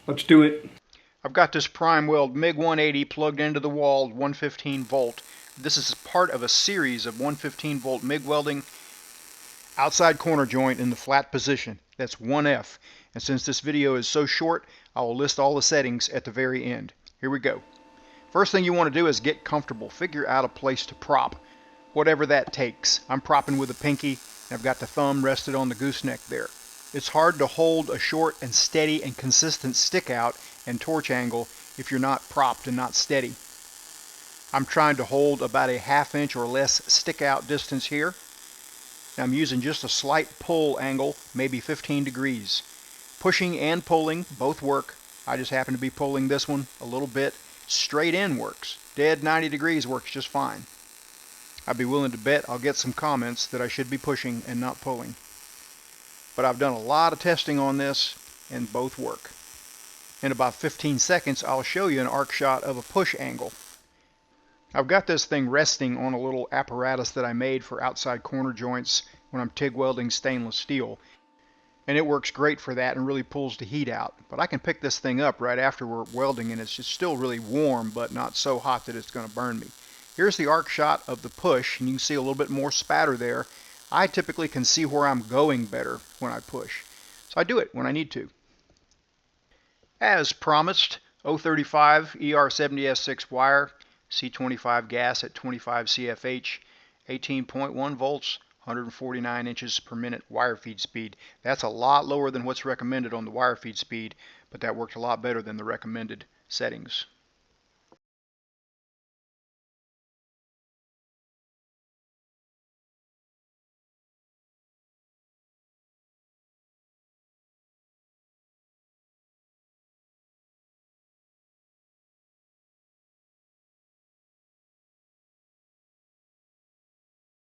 Let's do it. I've got this PrimeWeld MIG180 plugged into the wall, 115 volt. This is part of a series of 115 volt MIG welding outside corner joint in the flat position. That's 1F. And since this video is so short, I will list all the settings at the very end. Here we go. First thing you want to do is get comfortable. Figure out a place to prop, whatever that takes. I'm propping with a pinky, and I've got the thumb rested on the gooseneck there. It's hard to hold a short and steady and consistent stick out and torch angle if you're not propped and not steady. I'm trying to hold about a ½ inch or less stick out distance here. I'm using just a slight pull angle, maybe 15 degrees. Pushing and pulling both work. I just happen to be pulling this one a little bit. Straight in works. Dead 90 degrees works just fine. I'd be willing to bet I'll get some comments that I should be pushing and not pulling. But I've done a lot of testing on this and both work. In about 15 seconds I'll show you an arc shot of a push angle. I've got this thing resting on a little apparatus that I made for outside corner joints when I'm TIG welding stainless steel. And it works great for that and really pulls the heat out. But I can pick this thing up right after we're welding and it's just still really warm but not so hot that it's going to burn me. Here's the arc shot of the push, and you can see a little bit more spatter there. I typically can see where I'm going better when I push. So I do it when I need to. As promised, 035 ER70S6 wire, C25 gas at 25 CFH, 18.1 volts, 149 inches per minute wire feed speed. That's a lot lower than what's recommended on the wire feed speed, but that worked a lot better than the recommended settings.